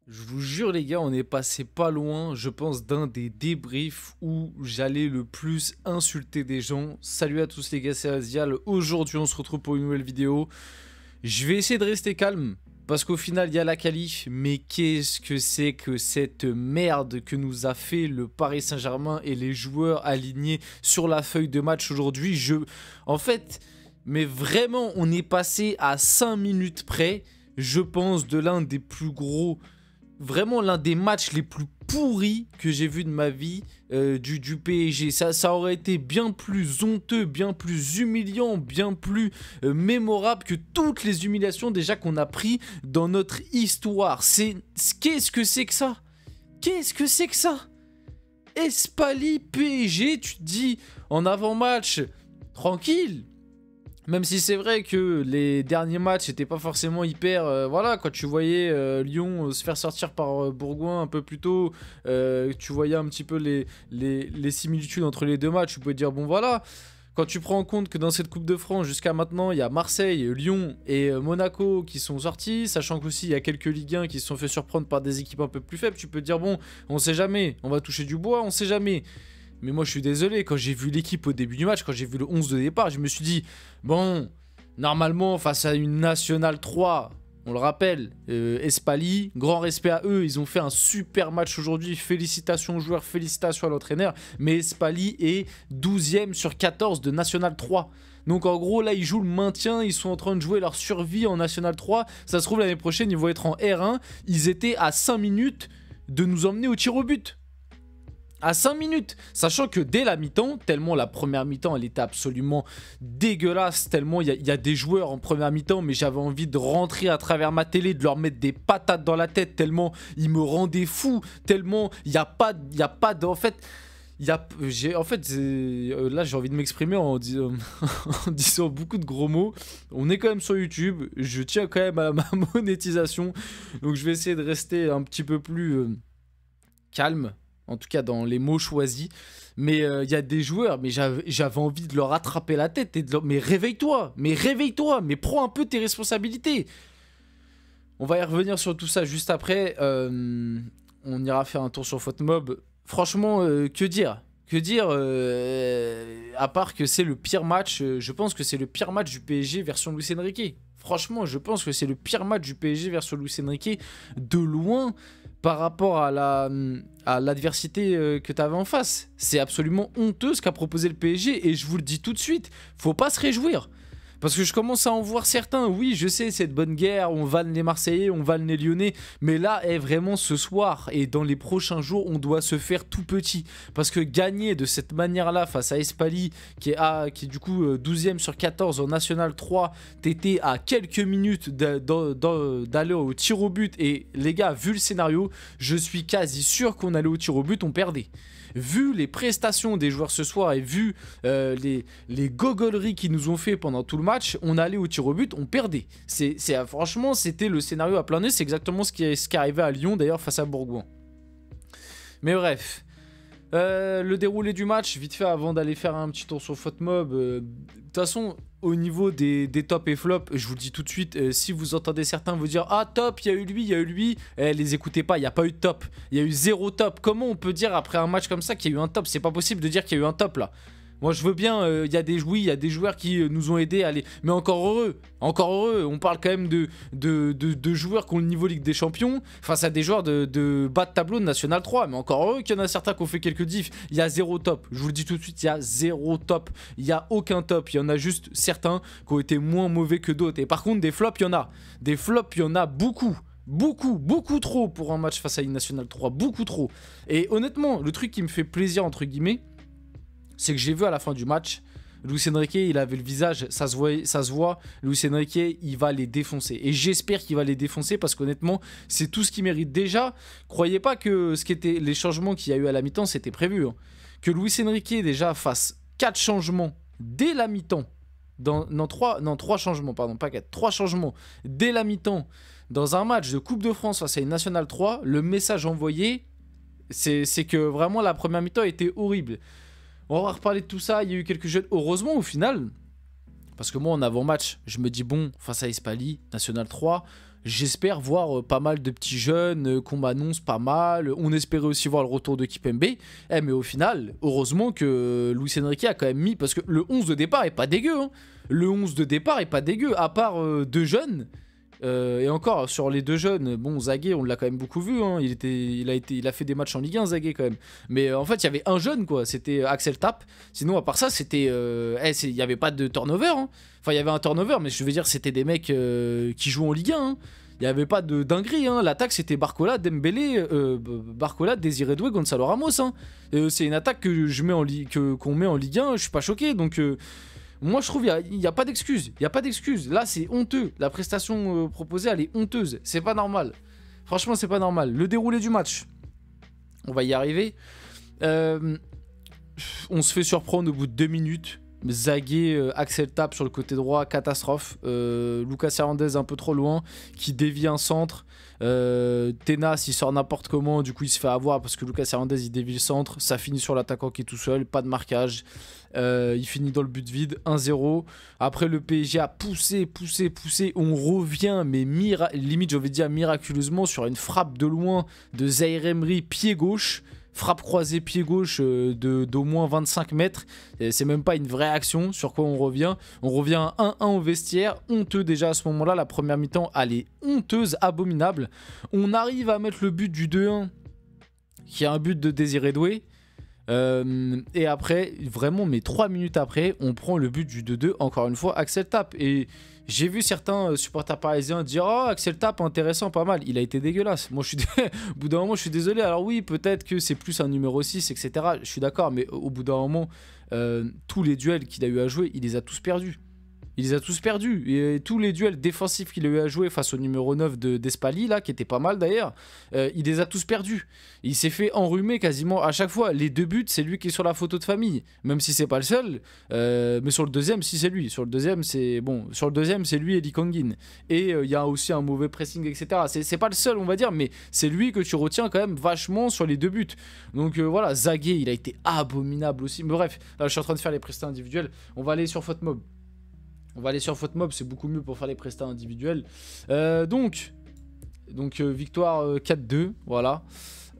Je vous jure les gars, on est passé pas loin, je pense, d'un des débriefs où j'allais le plus insulter des gens. Salut à tous les gars, c'est Azial. Aujourd'hui on se retrouve pour une nouvelle vidéo. Je vais essayer de rester calme, parce qu'au final il y a la qualif. Mais qu'est-ce que c'est que cette merde que nous a fait le Paris Saint-Germain et les joueurs alignés sur la feuille de match aujourd'hui. En fait, mais vraiment on est passé à 5 minutes près, je pense, de l'un des plus gros... Vraiment l'un des matchs les plus pourris que j'ai vu de ma vie du PSG. Ça aurait été bien plus honteux, bien plus humiliant, bien plus mémorable que toutes les humiliations déjà qu'on a pris dans notre histoire. Qu'est-ce que c'est que ça? Qu'est-ce que c'est que ça? Espali PSG, tu te dis en avant-match, tranquille. Même si c'est vrai que les derniers matchs n'étaient pas forcément hyper... voilà, quand tu voyais Lyon se faire sortir par Bourgoin un peu plus tôt, tu voyais un petit peu les similitudes entre les deux matchs, tu pouvais te dire, bon voilà, quand tu prends en compte que dans cette Coupe de France, jusqu'à maintenant, il y a Marseille, Lyon et Monaco qui sont sortis, sachant qu'aussi il y a quelques Ligue 1 qui se sont fait surprendre par des équipes un peu plus faibles, tu peux te dire, bon, on sait jamais, on va toucher du bois, on sait jamais. Mais moi je suis désolé, quand j'ai vu l'équipe au début du match, quand j'ai vu le 11 de départ, je me suis dit, bon, normalement face à une Nationale 3, on le rappelle, Espali, grand respect à eux, ils ont fait un super match aujourd'hui, félicitations aux joueurs, félicitations à l'entraîneur, mais Espali est 12e sur 14 de Nationale 3. Donc en gros là ils jouent le maintien, ils sont en train de jouer leur survie en Nationale 3, ça se trouve l'année prochaine ils vont être en R1, ils étaient à 5 minutes de nous emmener au tir au but. À 5 minutes, sachant que dès la mi-temps, tellement la première mi-temps elle était absolument dégueulasse, tellement il y a des joueurs en première mi-temps, mais j'avais envie de rentrer à travers ma télé, de leur mettre des patates dans la tête, tellement ils me rendaient fou, tellement il n'y a pas de... En fait, là j'ai envie de m'exprimer en disant beaucoup de gros mots. On est quand même sur YouTube, je tiens quand même à ma monétisation, donc je vais essayer de rester un petit peu plus calme. En tout cas dans les mots choisis. Mais il y a des joueurs, mais j'avais envie de leur attraper la tête. Mais réveille-toi, mais prends un peu tes responsabilités. On va y revenir sur tout ça juste après. On ira faire un tour sur FautMob. Franchement, que dire? Que dire à part que c'est le pire match, je pense que c'est le pire match du PSG version Luis Enrique. Franchement, je pense que c'est le pire match du PSG version Luis Enrique de loin par rapport à l'adversité que tu avais en face. C'est absolument honteux ce qu'a proposé le PSG et je vous le dis tout de suite, faut pas se réjouir. Parce que je commence à en voir certains, oui je sais c'est de bonne guerre, on vanne les Marseillais, on vanne les Lyonnais, mais là vraiment ce soir et dans les prochains jours on doit se faire tout petit. Parce que gagner de cette manière là face à Espali qui est du coup 12e sur 14 en National 3, t'étais à quelques minutes d'aller au tir au but et les gars vu le scénario, je suis quasi sûr qu'on allait au tir au but, on perdait. Vu les prestations des joueurs ce soir et vu les gogoleries qu'ils nous ont fait pendant tout le match, on allait au tir au but, on perdait. Franchement, c'était le scénario à plein nez. C'est exactement ce qui arrivait à Lyon d'ailleurs face à Bourgoin. Mais bref, le déroulé du match, vite fait avant d'aller faire un petit tour sur FautMob. De toute façon, au niveau des tops et flops, je vous le dis tout de suite, si vous entendez certains vous dire « Ah top, il y a eu lui », les écoutez pas, il n'y a pas eu de top. Il y a eu 0 top. Comment on peut dire après un match comme ça qu'il y a eu un top? C'est pas possible de dire qu'il y a eu un top là. Moi je veux bien, il y a des joueurs qui nous ont aidés à aller... Mais encore heureux, on parle quand même de joueurs qui ont le niveau Ligue des Champions face à des joueurs de bas de tableau de National 3. Mais encore heureux qu'il y en a certains qui ont fait quelques diffs. Il y a 0 top, je vous le dis tout de suite, il y a 0 top. Il n'y a aucun top, il y en a juste certains qui ont été moins mauvais que d'autres. Et par contre des flops, il y en a. Des flops, il y en a beaucoup. Beaucoup trop pour un match face à une National 3, beaucoup trop. Et honnêtement, le truc qui me fait plaisir entre guillemets, c'est que j'ai vu à la fin du match, Luis Enrique, il avait le visage, ça se voit, Luis Enrique, il va les défoncer. Et j'espère qu'il va les défoncer parce qu'honnêtement, c'est tout ce qu'il mérite. Déjà, croyez pas que les changements qu'il y a eu à la mi-temps, c'était prévu. Hein. Que Luis Enrique, déjà, fasse 4 changements dès la mi-temps, 3 changements, pardon, pas 4, 3 changements dès la mi-temps, dans un match de Coupe de France face à une Nationale 3, le message envoyé, c'est que vraiment la première mi-temps était horrible. On va reparler de tout ça, il y a eu quelques jeux. Heureusement au final, parce que moi en avant-match, je me dis bon, face à Espali, National 3, j'espère voir pas mal de petits jeunes qu'on m'annonce pas mal. On espérait aussi voir le retour de Kipembe. Mais au final, heureusement que Luis Enrique a quand même mis... Parce que le 11 de départ est pas dégueu. Hein. Le 11 de départ est pas dégueu, à part deux jeunes. Et encore, sur les deux jeunes, bon, Zagué, on l'a quand même beaucoup vu. Hein. Il a fait des matchs en Ligue 1, Zagué, quand même. Mais en fait, il y avait un jeune, quoi. C'était Axel Tapp. Sinon, à part ça, c'était... il n'y avait pas de turnover. Hein. Enfin, il y avait un turnover, mais je veux dire, c'était des mecs qui jouent en Ligue 1. Hein. Il n'y avait pas de dinguerie. Hein. L'attaque, c'était Barcola, Dembélé, Barcola, Désiré Doué, Gonzalo Ramos. Hein. C'est une attaque qu'on met en Ligue 1. Je suis pas choqué. Donc... moi, je trouve qu'il n'y a pas d'excuse. Il n'y a pas d'excuse. Là, c'est honteux. La prestation proposée, elle est honteuse. C'est pas normal. Franchement, c'est pas normal. Le déroulé du match, on va y arriver. On se fait surprendre au bout de 2 minutes. Zagué, Axel Tapp sur le côté droit, catastrophe. Lucas Hernandez un peu trop loin, qui dévie un centre. Tenas, il sort n'importe comment, du coup il se fait avoir parce que Lucas Hernandez il dévie le centre. Ça finit sur l'attaquant qui est tout seul, pas de marquage. Il finit dans le but vide, 1-0. Après le PSG a poussé. On revient, mais limite j'avais dit miraculeusement, sur une frappe de loin de Zaïre Emery, pied gauche. Frappe croisée pied gauche d'au moins 25 mètres. C'est même pas une vraie action. Sur quoi on revient? On revient à 1-1 au vestiaire. Honteux déjà à ce moment-là. La première mi-temps, elle est honteuse, abominable. On arrive à mettre le but du 2-1, qui est un but de Désiré Doué. Et après, vraiment, mais 3 minutes après, on prend le but du 2-2. Encore une fois, Axel Tapp. Et j'ai vu certains supporters parisiens dire: oh, Axel Tapp, intéressant, pas mal. Il a été dégueulasse. Moi, au bout d'un moment, je suis désolé. Alors, oui, peut-être que c'est plus un numéro 6, etc. Je suis d'accord, mais au bout d'un moment, tous les duels qu'il a eu à jouer, il les a tous perdus. Il les a tous perdus. Et tous les duels défensifs qu'il a eu à jouer face au numéro 9 d'Espali, là, qui était pas mal d'ailleurs, il les a tous perdus. Il s'est fait enrhumer quasiment à chaque fois. Les 2 buts, c'est lui qui est sur la photo de famille. Même si c'est pas le seul. Mais sur le deuxième, si c'est lui. Sur le deuxième, c'est bon. Sur le deuxième, c'est lui et Lee Kangin. Et il y a aussi un mauvais pressing, etc. C'est pas le seul, on va dire, mais c'est lui que tu retiens quand même vachement sur les 2 buts. Donc voilà, Zagué, il a été abominable aussi. Mais bref, là, je suis en train de faire les prestats individuels. On va aller sur FotMob. C'est beaucoup mieux pour faire les prestats individuels. Donc victoire 4-2, voilà.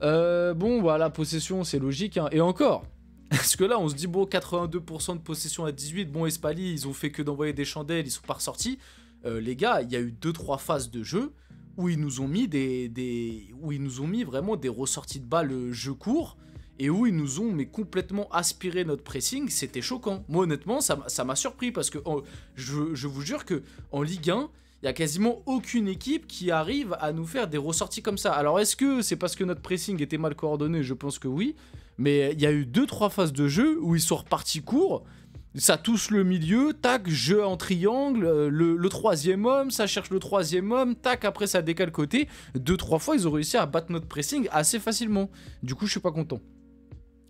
Bon, voilà, possession, c'est logique. Hein. Et encore, parce que là, on se dit, bon, 82% de possession à 18. Bon, Espali, ils ont fait que d'envoyer des chandelles, ils sont pas ressortis. Les gars, il y a eu 2-3 phases de jeu où ils nous ont mis où ils nous ont mis vraiment des ressorties de balles jeu court. Et où ils nous ont complètement aspiré notre pressing. C'était choquant. Moi, honnêtement, ça m'a surpris parce que je vous jure qu'en Ligue 1, il n'y a quasiment aucune équipe qui arrive à nous faire des ressorties comme ça. Alors, est-ce que c'est parce que notre pressing était mal coordonné? Je pense que oui. Mais il y a eu 2-3 phases de jeu où ils sont repartis court. Ça touche le milieu, tac, jeu en triangle, le troisième homme, ça cherche le troisième homme, tac, après ça décale côté. 2-3 fois, ils ont réussi à battre notre pressing assez facilement. Du coup, je suis pas content.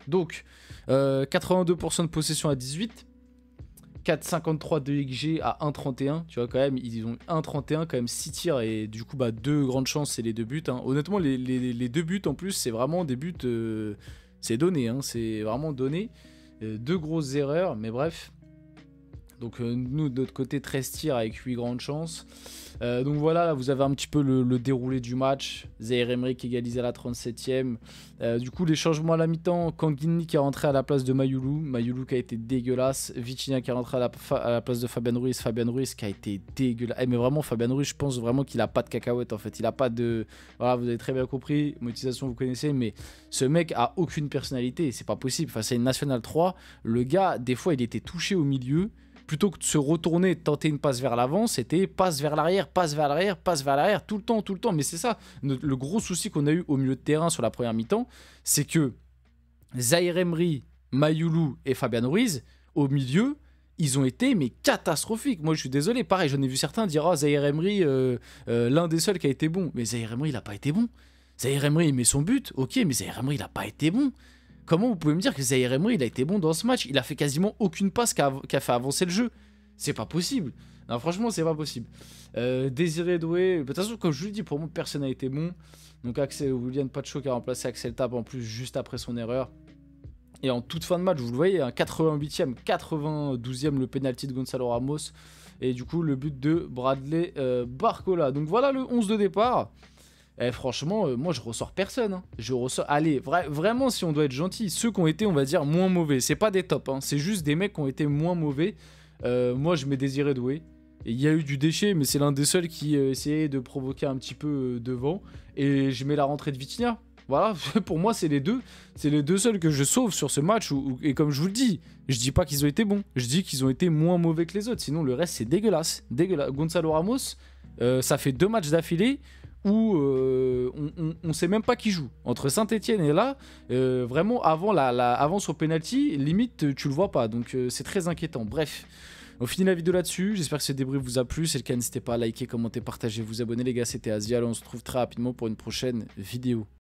Donc, 82% de possession à 18, 4,53 de XG à 1,31. Tu vois, quand même, ils ont 1,31, quand même 6 tirs et du coup, 2 grandes chances, c'est les 2 buts. Hein. Honnêtement, les 2 buts en plus, c'est vraiment des buts, c'est donné, hein, c'est vraiment donné. 2 grosses erreurs, mais bref. Donc, nous, de notre côté, 13 tirs avec 8 grandes chances. Donc voilà, là, vous avez un petit peu le déroulé du match. Zaïre Emery qui égalise à la 37e. Du coup, les changements à la mi-temps. Kangini qui est rentré à la place de Mayulu. Mayulu qui a été dégueulasse. Vitinha qui est rentré à la place de Fabian Ruiz. Fabian Ruiz qui a été dégueulasse. Mais vraiment, Fabian Ruiz, je pense vraiment qu'il a pas de cacahuète en fait. Il a pas de... Voilà, vous avez très bien compris. Motivation, vous connaissez. Mais ce mec a aucune personnalité. C'est pas possible. Enfin, c'est une National 3. Le gars, des fois, il était touché au milieu. Plutôt que de se retourner et de tenter une passe vers l'avant, c'était passe vers l'arrière, passe vers l'arrière, passe vers l'arrière, tout le temps. Mais c'est ça, le gros souci qu'on a eu au milieu de terrain sur la première mi-temps, c'est que Zaïre Emery, Mayulu et Fabian Ruiz, au milieu, ils ont été catastrophiques. Moi, je suis désolé. Pareil, j'en ai vu certains dire « Ah, Zaïre Emery, l'un des seuls qui a été bon. » Mais Zaïre Emery, il n'a pas été bon. Zaïre Emery, il met son but, ok, mais Zaïre Emery, il n'a pas été bon. Comment vous pouvez me dire que Zaïre Emery, il a été bon dans ce match? Il a fait quasiment aucune passe qui a fait avancer le jeu. C'est pas possible. Non, franchement, c'est pas possible. Désiré Doué, de toute façon, comme je vous le dis, pour moi, personne n'a été bon. Donc, William Pacho qui a remplacé Axel Tapp en plus juste après son erreur. Et en toute fin de match, vous le voyez, un 88e, 92e, le penalty de Gonzalo Ramos. Et du coup, le but de Bradley Barcola. Donc voilà le 11 de départ. Et franchement, moi je ressors personne. Hein. Je ressors. Allez, vraiment, si on doit être gentil, ceux qui ont été, on va dire, moins mauvais. C'est pas des tops, hein. C'est juste des mecs qui ont été moins mauvais. Moi, je mets Désiré Doué. Et il y a eu du déchet, mais c'est l'un des seuls qui essayait de provoquer un petit peu devant. Et je mets la rentrée de Vitinha. Voilà, pour moi, c'est les deux. C'est les deux seuls que je sauve sur ce match. Et comme je vous le dis, je dis pas qu'ils ont été bons. Je dis qu'ils ont été moins mauvais que les autres. Sinon, le reste, c'est dégueulasse. Gonzalo Ramos, ça fait 2 matchs d'affilée où on sait même pas qui joue. Entre Saint-Etienne et là, vraiment, avant sur penalty, limite, tu le vois pas. Donc, c'est très inquiétant. Bref. On finit la vidéo là-dessus, j'espère que ce débrief vous a plu, c'est le cas, n'hésitez pas à liker, commenter, partager, vous abonner les gars, c'était Asial, on se retrouve très rapidement pour une prochaine vidéo.